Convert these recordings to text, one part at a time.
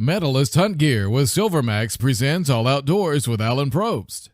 Medalist Hunt Gear with Silvermax presents All Outdoors with Alan Probst.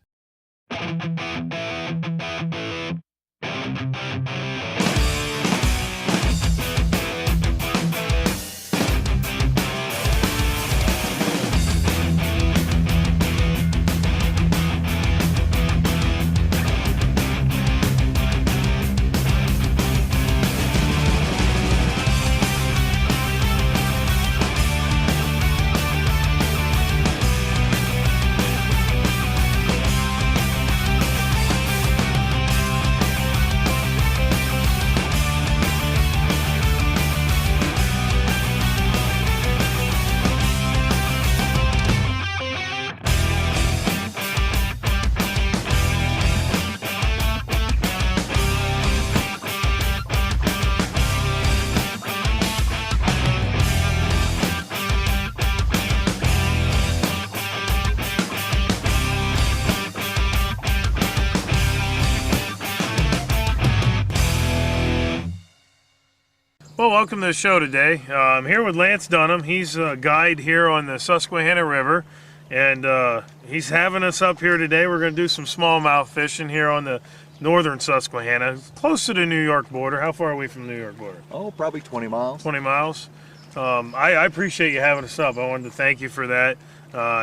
Well, welcome to the show today. I'm here with Lance Dunham. He's a guide here on the Susquehanna River, and he's having us up here today. We're going to do some smallmouth fishing here on the northern Susquehanna, close to the New York border. How far are we from the New York border? Oh, probably 20 miles. 20 miles. I appreciate you having us up. I wanted to thank you for that.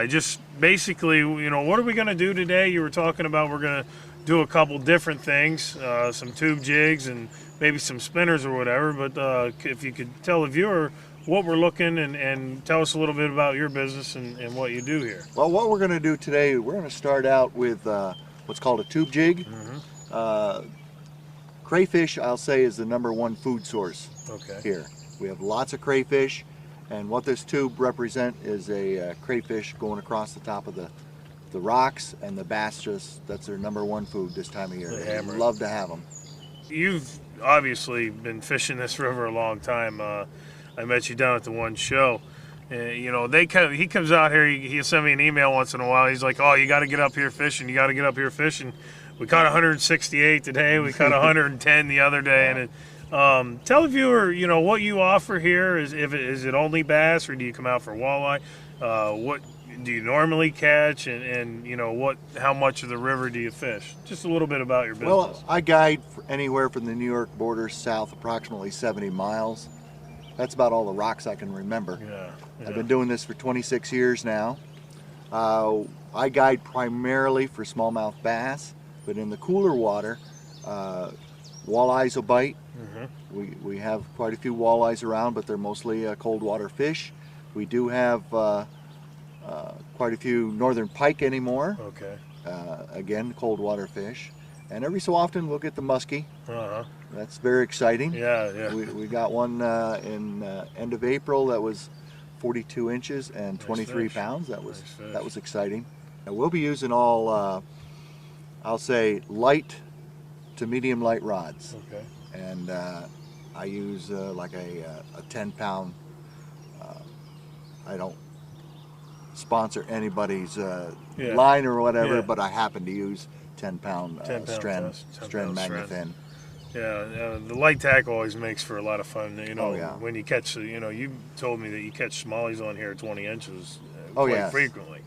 Just basically, what are we going to do today? You were talking about we're going to do a couple different things, some tube jigs and maybe some spinners or whatever, but if you could tell the viewer what we're looking and tell us a little bit about your business and what you do here. Well, what we're going to do today, we're going to start out with what's called a tube jig. Crayfish, I'll say, is the #1 food source here. We have lots of crayfish, and what this tube represent is a crayfish going across the top of the rocks, and the bass that's their #1 food this time of year. They love to have them. You've obviously been fishing this river a long time. I met you down at the one show. He comes out here, he'll send me an email once in a while. He's like, oh, you got to get up here fishing. You got to get up here fishing. We caught 168 today. We caught 110 the other day. Yeah. And tell the viewer, what you offer here. Is it only bass, or do you come out for walleye? What do you normally catch, and how much of the river do you fish? Just a little bit about your business. Well, I guide anywhere from the New York border south approximately 70 miles. That's about all the rocks I can remember. Yeah. I've been doing this for 26 years now. I guide primarily for smallmouth bass, but in the cooler water, walleyes will bite. We have quite a few walleyes around, but they're mostly cold water fish. We do have quite a few northern pike anymore. Again, cold water fish. And every so often we'll get the muskie. That's very exciting. Yeah. We got one in end of April that was 42 inches and 23 pounds. That was exciting. And we'll be using all, I'll say, light to medium light rods. And I use like a 10-pound. I don't sponsor anybody's line or whatever, but I happen to use 10-pound strand magnafin. Yeah, the light tackle always makes for a lot of fun. When you catch, you told me that you catch smallies on here 20 inches quite frequently.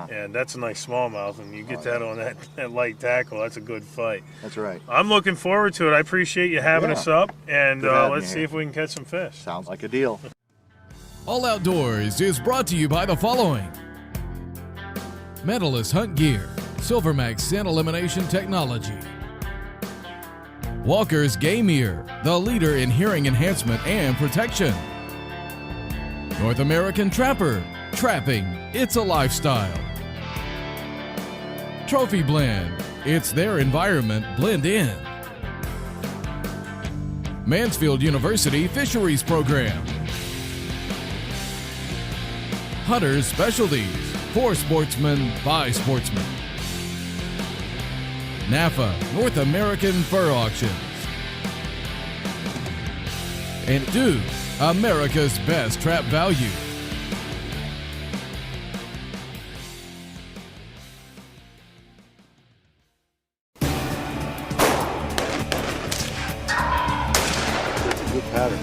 And that's a nice smallmouth, and you get that on that light tackle, that's a good fight. That's right. I'm looking forward to it. I appreciate you having us up, and let's see if we can catch some fish. Sounds like a deal. All Outdoors is brought to you by the following: Medalist Hunt Gear, Silvermax Scent Elimination Technology, Walker's Game Ear, the leader in hearing enhancement and protection, North American Trapper, trapping, it's a lifestyle, Trophy Blend, it's their environment, blend in, Mansfield University Fisheries Program, Hunter's Specialties, for sportsmen, by sportsmen, NAFA, North American Fur Auctions, and Dude, America's Best Trap Value. Good pattern.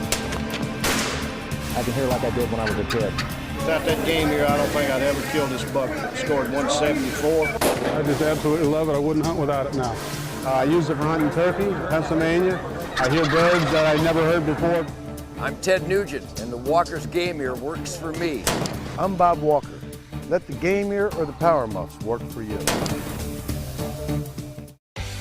I can hear like I did when I was a kid. Without that game here, I don't think I'd ever killed this buck that scored 174. I just absolutely love it. I wouldn't hunt without it now. I use it for hunting turkey, Pennsylvania. I hear birds that I never heard before. I'm Ted Nugent, and the Walker's Game Ear works for me. I'm Bob Walker. Let the Game Ear or the Power Muffs work for you.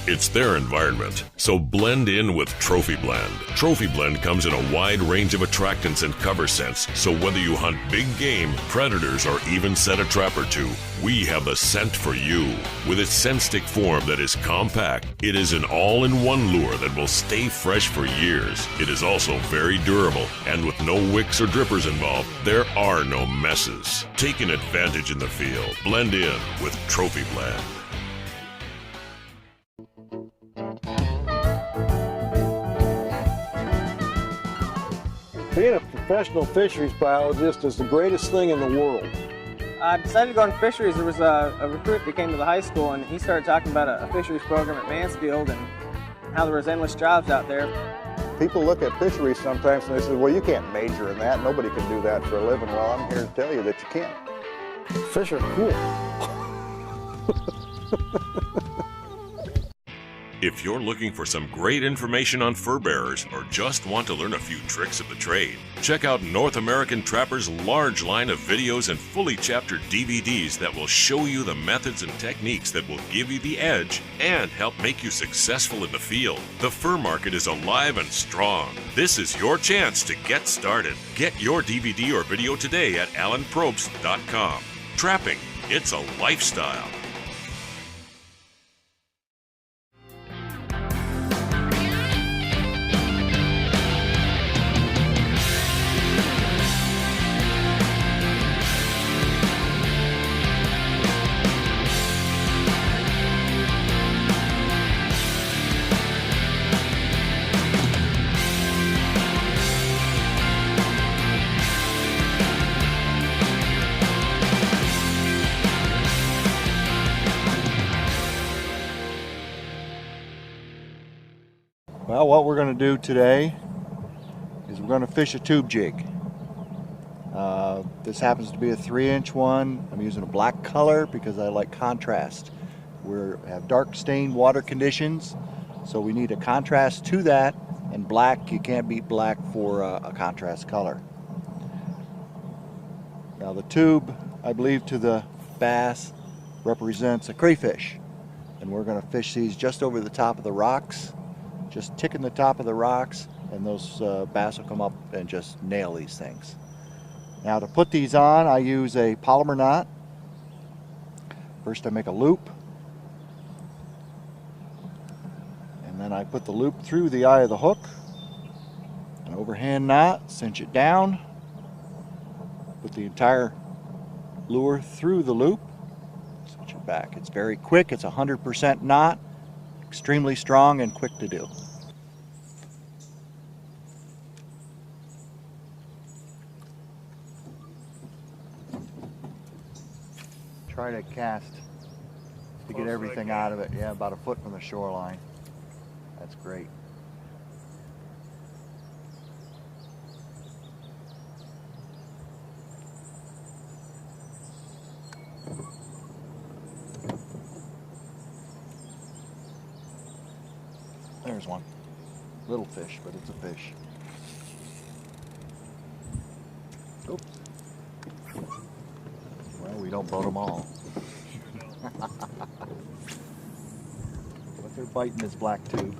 It's their environment, so blend in with Trophy Blend. Trophy Blend comes in a wide range of attractants and cover scents, so whether you hunt big game, predators, or even set a trap or two, we have the scent for you. With its scent stick form that is compact, it is an all-in-one lure that will stay fresh for years. It is also very durable, and with no wicks or drippers involved, there are no messes. Take an advantage in the field. Blend in with Trophy Blend. Being a professional fisheries biologist is the greatest thing in the world. I decided to go into fisheries. There was a recruit that came to the high school, and he started talking about a fisheries program at Mansfield and how there was endless jobs out there. People look at fisheries sometimes and they say, well, you can't major in that. Nobody can do that for a living. Well, I'm here to tell you that you can. Fish are cool. If you're looking for some great information on fur bearers or just want to learn a few tricks of the trade, check out North American Trapper's large line of videos and fully chaptered DVDs that will show you the methods and techniques that will give you the edge and help make you successful in the field. The fur market is alive and strong. This is your chance to get started. Get your DVD or video today at alanprobst.com. Trapping, it's a lifestyle. Well, what we're going to do today is we're going to fish a tube jig. This happens to be a 3-inch one. I'm using a black color because I like contrast. We have dark stained water conditions, so we need a contrast to that, and black, you can't beat black for a contrast color. Now the tube, I believe to the bass, represents a crayfish, and we're going to fish these just over the top of the rocks. Just ticking the top of the rocks, and those bass will come up and just nail these things. Now to put these on, I use a polymer knot. First I make a loop, and then I put the loop through the eye of the hook. An overhand knot, cinch it down, put the entire lure through the loop, cinch it back. It's very quick, it's 100% knot, extremely strong and quick to do. Try to cast to get everything out of it. Yeah, about a foot from the shoreline. That's great. There's one. Little fish, but it's a fish. Oops. Well, we don't boat them all. But they're biting this black tube.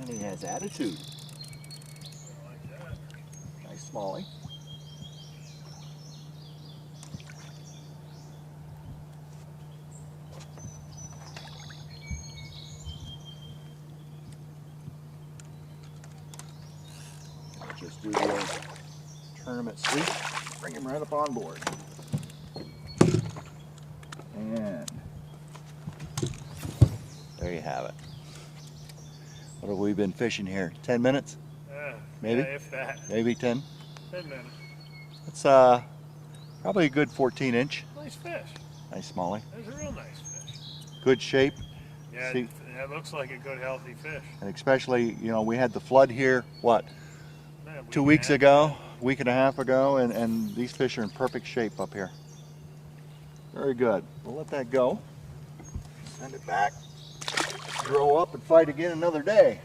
And he has attitude. Nice smallie. Just do the old tournament sweep. Bring him right up on board. And There you have it. What have we been fishing here? 10 minutes? Maybe? Yeah, if that. Maybe 10? 10 minutes. It's probably a good 14-inch. Nice fish. Nice smallie. That's a real nice fish. Good shape. Yeah, See, it looks like a good, healthy fish. and especially, you know, we had the flood here, what, Man, 2 weeks ago, week and a half ago, and these fish are in perfect shape up here. Very good. We'll let that go. Send it back. Grow up and fight again another day.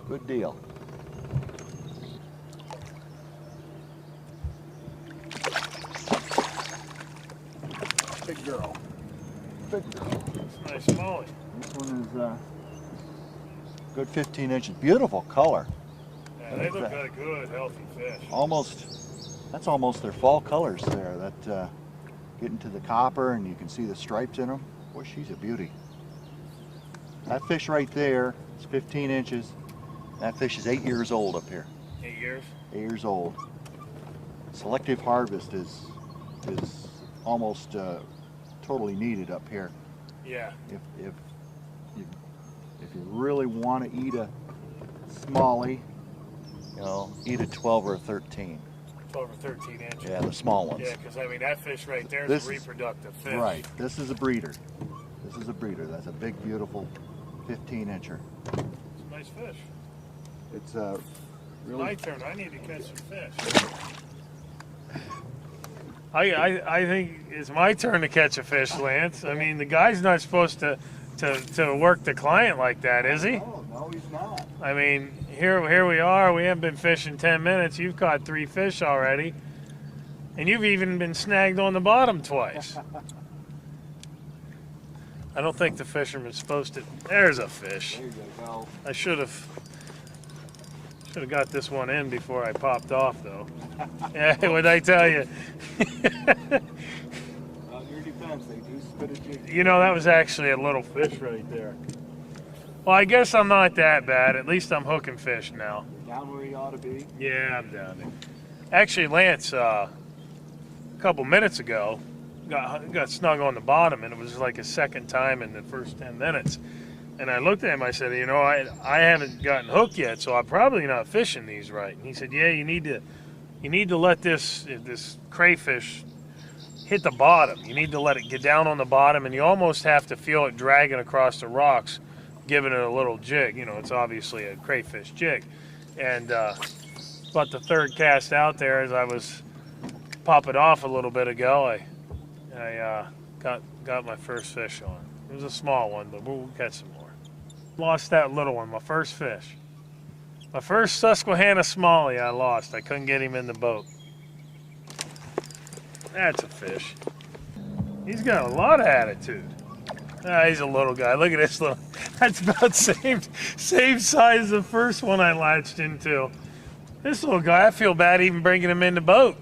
Good deal. Big girl. Big girl. It's nice smallie. This one is good 15 inches. Beautiful color. Yeah, they look like a good, healthy fish. Almost, that's almost their fall colors there. That get into the copper and you can see the stripes in them. Boy, she's a beauty. That fish right there is 15 inches. That fish is 8 years old up here. 8 years? 8 years old. Selective harvest is almost totally needed up here. Yeah. If you really want to eat a smallie, you know, eat a 12 or a 13. 12 or 13 inches. Yeah, the small ones. Yeah, because I mean that fish right there This is a reproductive fish. Right. This is a breeder. This is a breeder. That's a big, beautiful 15-incher. It's a nice fish. It's Really. My turn. I need to catch some fish. I think it's my turn to catch a fish, Lance. I mean, the guy's not supposed to work the client like that, is he? No, he's not. I mean, here we are. We haven't been fishing 10 minutes. You've caught 3 fish already, and you've even been snagged on the bottom twice. I don't think the fisherman's supposed to. There's a fish. There you go. I should have got this one in before I popped off, though. Yeah, what'd I tell you? On your defense, they do spit a jig. You know, that was actually a little fish right there. Well, I guess I'm not that bad. At least I'm hooking fish now. Down where you ought to be. Yeah, I'm down there. Actually, Lance, a couple minutes ago, got snug on the bottom, and it was like a second time in the first 10 minutes. And I looked at him, I said, you know, I haven't gotten hooked yet, so I'm probably not fishing these right. And he said, yeah, you need to let this crayfish hit the bottom. You need to let it get down on the bottom, and you almost have to feel it dragging across the rocks, giving it a little jig. You know, it's obviously a crayfish jig. And about the third cast out there, as I was popping off a little bit ago, I got my first fish on. It was a small one, but we'll catch some more. Lost that little one, my first fish. My first Susquehanna smallie I lost. I couldn't get him in the boat. That's a fish. He's got a lot of attitude. He's a little guy. Look at this little. That's about same size as the first one I latched into. This little guy, I feel bad even bringing him in the boat.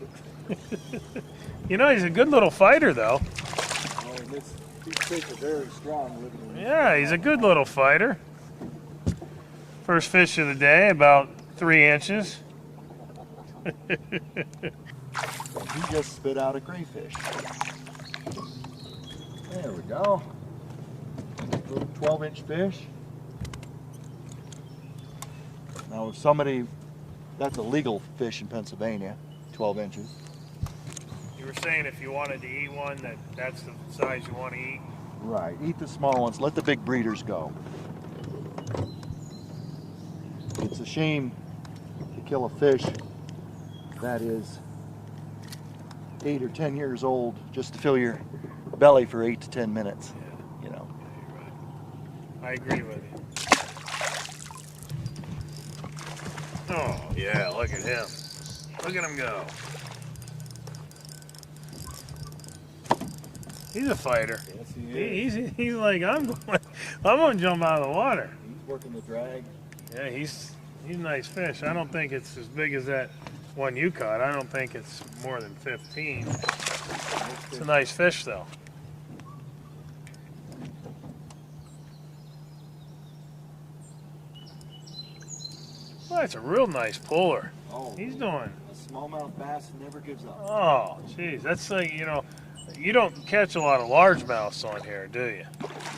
You know, he's a good little fighter, though. Oh, these fish are very strong. Yeah, he's a good little fighter. First fish of the day, about 3 inches. He just spit out a crayfish. There we go. Little 12-inch fish. Now, if somebody, that's a legal fish in Pennsylvania, 12 inches. You were saying if you wanted to eat one, that's the size you want to eat? Right. Eat the small ones. Let the big breeders go. It's a shame to kill a fish that is 8 or 10 years old just to fill your belly for 8 to 10 minutes. Yeah. You know. Yeah, you're right. I agree with you. Oh, yeah, look at him. Look at him go. He's a fighter. Yes, he is. He's like, I'm going to jump out of the water. He's working the drag. Yeah, he's a nice fish. I don't think it's as big as that one you caught. I don't think it's more than 15. It's a nice fish, though. Well, that's a real nice puller. Oh, He's doing. A smallmouth bass never gives up. Oh, geez, that's like, you know, you don't catch a lot of largemouths on here, do you?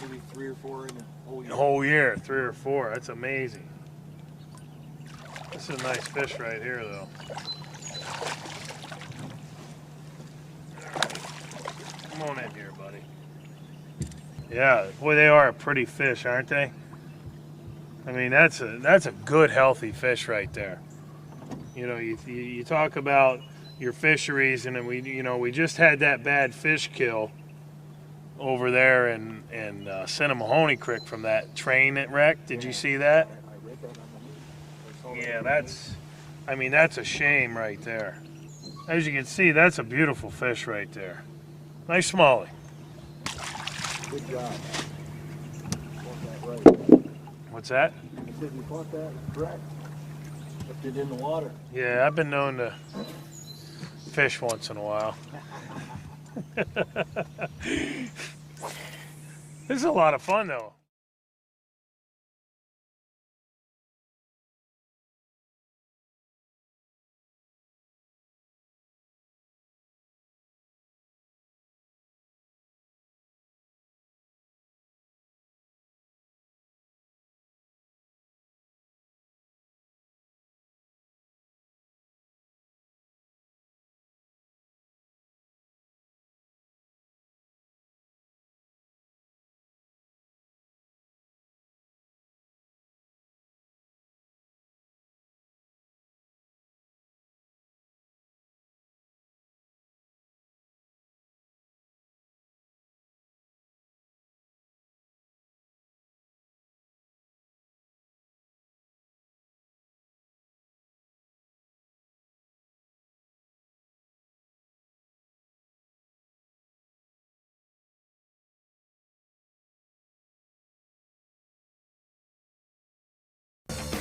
Maybe 3 or 4 in a whole year. A whole year, 3 or 4. That's amazing. This is a nice fish right here, though. Come on in here, buddy. Yeah, boy, they are a pretty fish, aren't they? I mean, that's a good, healthy fish right there. You know, you talk about your fisheries, and then we just had that bad fish kill over there in Cinnamahoney Creek from that train that wrecked. Did you see that? Yeah, that's a shame right there. As you can see, that's a beautiful fish right there. Nice smallie. Good job. Right. What's that? I said you caught that correct. Left it in the water. Yeah, I've been known to fish once in a while. This is a lot of fun, though.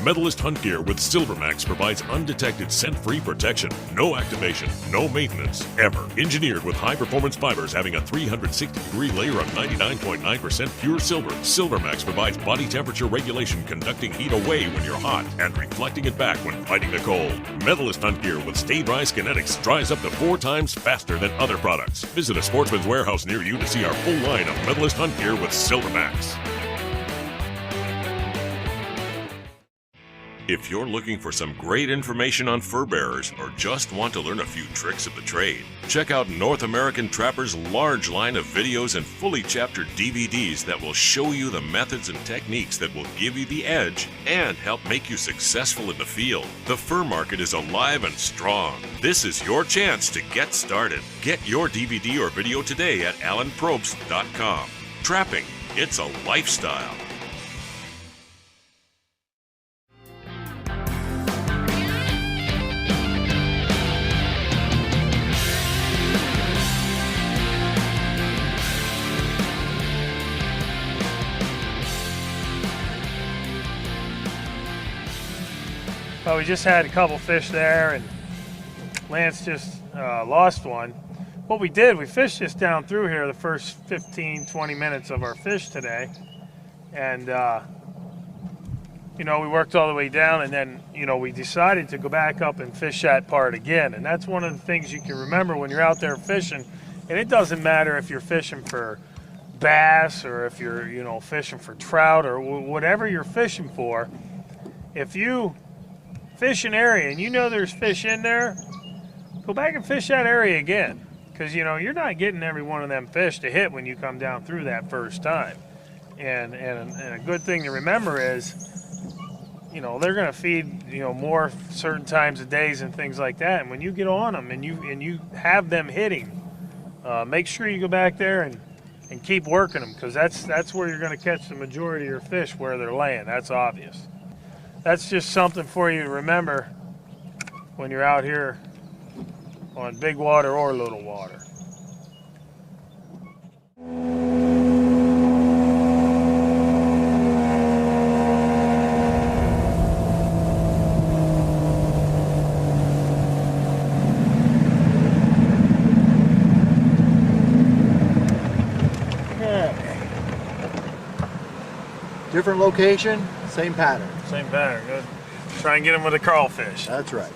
Medalist Hunt Gear with Silvermax provides undetected scent-free protection. No activation, no maintenance, ever. Engineered with high-performance fibers having a 360-degree layer of 99.9% pure silver, Silvermax provides body temperature regulation, conducting heat away when you're hot and reflecting it back when fighting the cold. Medalist Hunt Gear with Stay Dry Kinetics dries up to 4 times faster than other products. Visit a Sportsman's Warehouse near you to see our full line of Medalist Hunt Gear with Silvermax. If you're looking for some great information on fur bearers or just want to learn a few tricks of the trade, check out North American Trapper's large line of videos and fully chaptered DVDs that will show you the methods and techniques that will give you the edge and help make you successful in the field. The fur market is alive and strong. This is your chance to get started. Get your DVD or video today at alanprobst.com. Trapping, it's a lifestyle. Well, we just had a couple fish there, and Lance just lost one. What we did, we fished just down through here the first 15, 20 minutes of our fish today. And, you know, we worked all the way down, and then, you know, we decided to go back up and fish that part again. And that's one of the things you can remember when you're out there fishing. And it doesn't matter if you're fishing for bass or if you're, you know, fishing for trout or whatever you're fishing for. If you fish an area and you know there's fish in there, go back and fish that area again, because you know you're not getting every one of them fish to hit when you come down through that first time. And a good thing to remember is, you know, they're going to feed, you know, more certain times of days and things like that. And when you get on them and you have them hitting, make sure you go back there and keep working them, because that's where you're going to catch the majority of your fish, where they're laying. That's obvious. That's just something for you to remember when you're out here on big water or little water. Different location, same pattern. Same pattern. Good. Try and get them with a crawfish. That's right.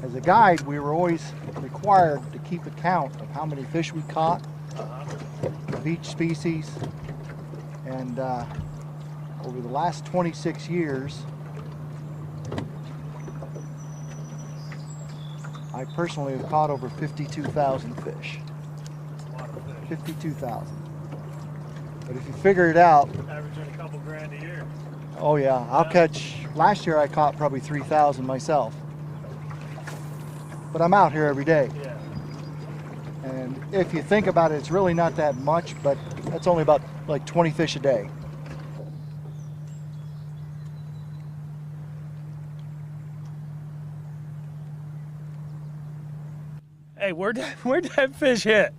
As a guide, we were always required to keep account of how many fish we caught of each species. And over the last 26 years, I personally have caught over 52,000 fish. 52,000. But if you figure it out, Averaging a couple grand a year. oh yeah, I'll catch, last year I caught probably 3,000 myself. But I'm out here every day. Yeah. And if you think about it, it's really not that much, but that's only about like 20 fish a day. Hey, where'd that fish hit?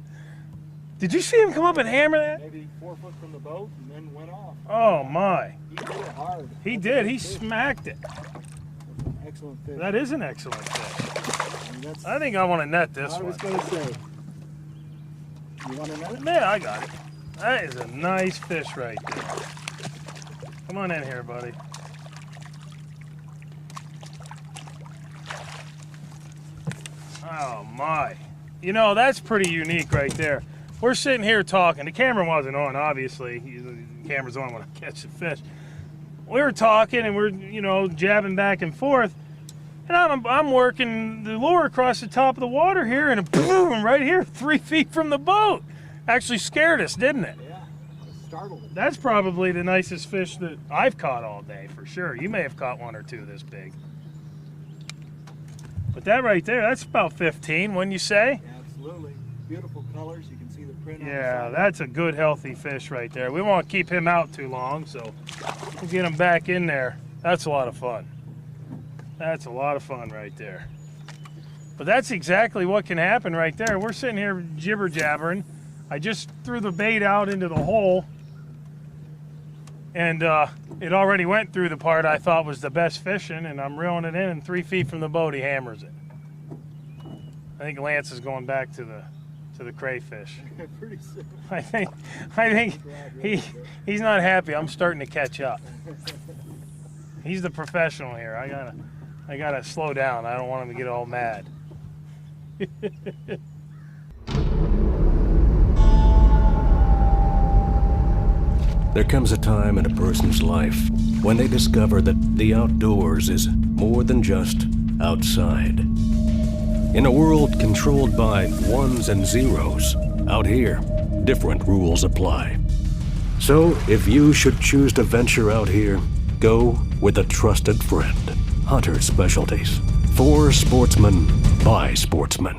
Did you see him come up and hammer that? Maybe 4 foot from the boat and then went off. Oh my. He hit it hard. He did. He smacked it. Excellent fish. That is an excellent fish. I mean, that's, I think I want to net this I one. was going to say. You want to net it? Yeah, I got it. That is a nice fish right there. Come on in here, buddy. Oh my. You know, that's pretty unique right there. We're sitting here talking. The camera wasn't on, obviously. The camera's on when I catch the fish. We were talking and we're, you know, jabbing back and forth. And I'm working the lure across the top of the water here, and boom, right here, 3 feet from the boat. Actually scared us, didn't it? Yeah, startled. That's probably the nicest fish that I've caught all day, for sure. You may have caught 1 or 2 this big. But that right there, that's about 15, wouldn't you say? Absolutely. Beautiful colors. You can see the print on the Yeah, side. that's a good, healthy fish right there. We won't keep him out too long, so we'll get him back in there. That's a lot of fun. That's a lot of fun right there. But that's exactly what can happen right there. We're sitting here jibber-jabbering. I just threw the bait out into the hole, and it already went through the part I thought was the best fishing, and I'm reeling it in, and 3 feet from the boat, he hammers it. I think Lance is going back to the crayfish. Pretty soon. I think he's not happy. I'm starting to catch up. He's the professional here. I gotta slow down. I don't want him to get all mad. There comes a time in a person's life when they discover that the outdoors is more than just outside. In a world controlled by ones and zeros, out here, different rules apply. So if you should choose to venture out here, go with a trusted friend. Hunter Specialties. For sportsmen, by sportsmen.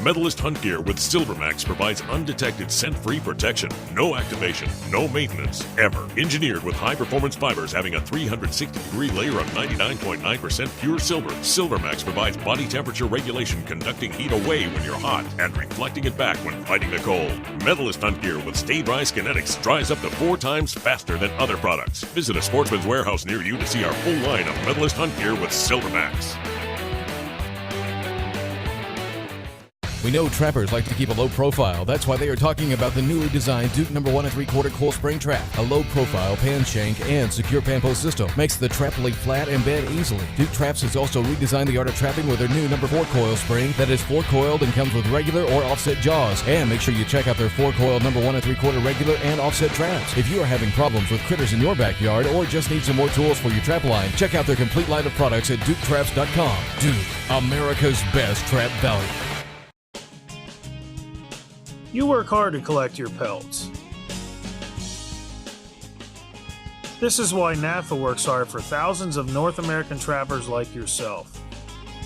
Medalist Hunt Gear with Silvermax provides undetected scent-free protection. No activation, no maintenance, ever. Engineered with high-performance fibers having a 360-degree layer of 99.9% pure silver, Silvermax provides body temperature regulation, conducting heat away when you're hot and reflecting it back when fighting the cold. Medalist Hunt Gear with Stay-Dry Kinetics dries up to 4 times faster than other products. Visit a Sportsman's Warehouse near you to see our full line of Medalist Hunt Gear with Silvermax. We know trappers like to keep a low profile. That's why they are talking about the newly designed Duke No. 1 3/4 coil spring trap. A low profile pan shank and secure pan post system makes the trap lay flat and bend easily. Duke Traps has also redesigned the art of trapping with their new No. 4 coil spring that is 4-coiled and comes with regular or offset jaws. And make sure you check out their 4-coiled No. 1 3/4 regular and offset traps. If you are having problems with critters in your backyard or just need some more tools for your trap line, check out their complete line of products at DukeTraps.com. Duke, America's best trap value. You work hard to collect your pelts. This is why NAFA works hard for thousands of North American trappers like yourself.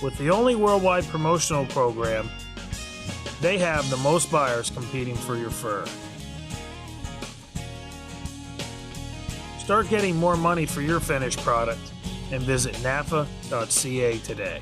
With the only worldwide promotional program, they have the most buyers competing for your fur. Start getting more money for your finished product and visit nafa.ca today.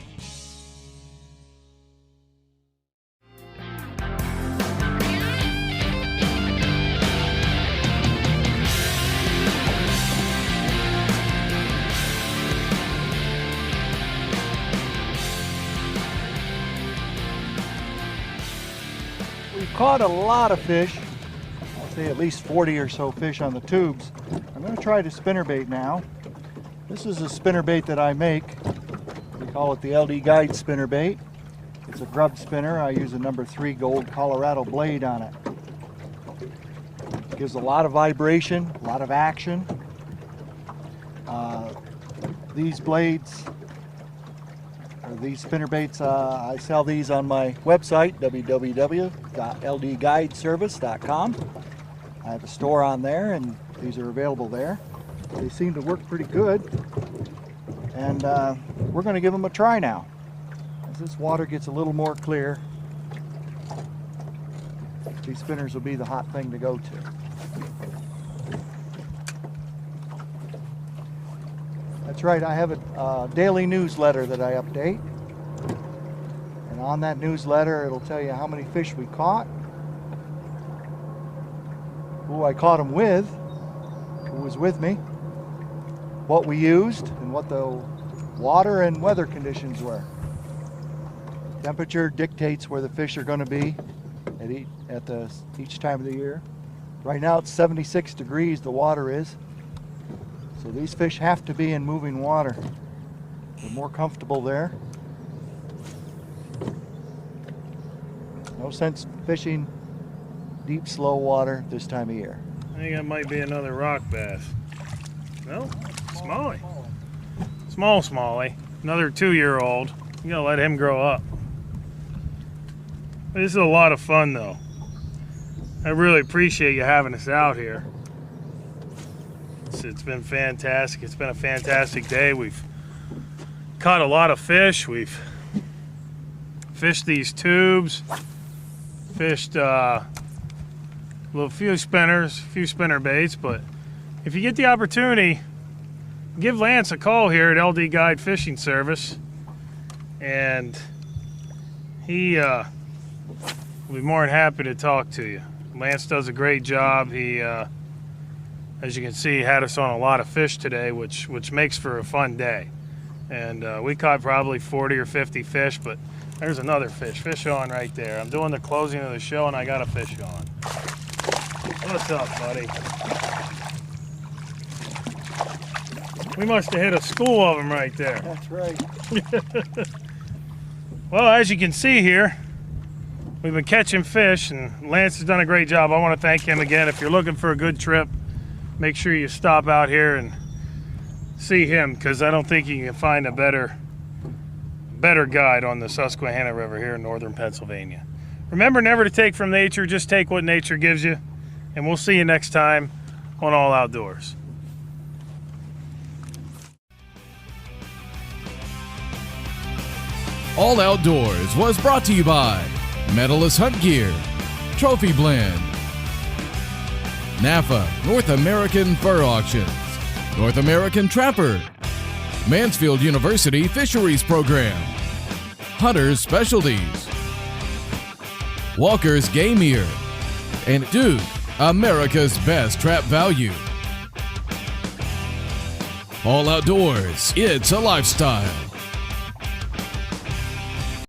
We've caught a lot of fish. I'll say at least 40 or so fish on the tubes. I'm going to try the spinnerbait now. This is a spinnerbait that I make. We call it the LD Guide spinnerbait. It's a grub spinner. I use a number 3 gold Colorado blade on it. Gives a lot of vibration, a lot of action. These blades, or these spinner baits, I sell these on my website, www.ldguideservice.com. I have a store on there, and these are available there. They seem to work pretty good, and we're going to give them a try now. As this water gets a little more clear, these spinners will be the hot thing to go to. That's right, I have a daily newsletter that I update. And on that newsletter, it'll tell you how many fish we caught, who I caught them with, who was with me, what we used, and what the water and weather conditions were. Temperature dictates where the fish are going to be at each time of the year. Right now it's 76 degrees, the water is. So these fish have to be in moving water. They're more comfortable there. No sense fishing deep, slow water this time of year. I think that might be another rock bass. No, smallie. Small smallie. Another 2-year-old. You gotta let him grow up. This is a lot of fun though. I really appreciate you having us out here. It's been fantastic. It's been a fantastic day. We've caught a lot of fish. We've fished these tubes, fished a few spinners, a few spinner baits, but if you get the opportunity, give Lance a call here at LD Guide Fishing Service, and he will be more than happy to talk to you. Lance does a great job. He as you can see, had us on a lot of fish today, which makes for a fun day. And we caught probably 40 or 50 fish, but there's another fish on right there. I'm doing the closing of the show and I got a fish on. What's up, buddy? We must have hit a school of them right there. That's right. Well, as you can see here, we've been catching fish and Lance has done a great job. I want to thank him again. If you're looking for a good trip, make sure you stop out here and see him, because I don't think you can find a better guide on the Susquehanna River here in northern Pennsylvania. Remember never to take from nature, just take what nature gives you. And we'll see you next time on All Outdoors. All Outdoors was brought to you by Medalist Hunt Gear, Trophy Blend, NAFA, North American Fur Auctions, North American Trapper, Mansfield University Fisheries Program, Hunter's Specialties, Walker's Game Ear, and Duke, America's Best Trap Value. All Outdoors, it's a lifestyle.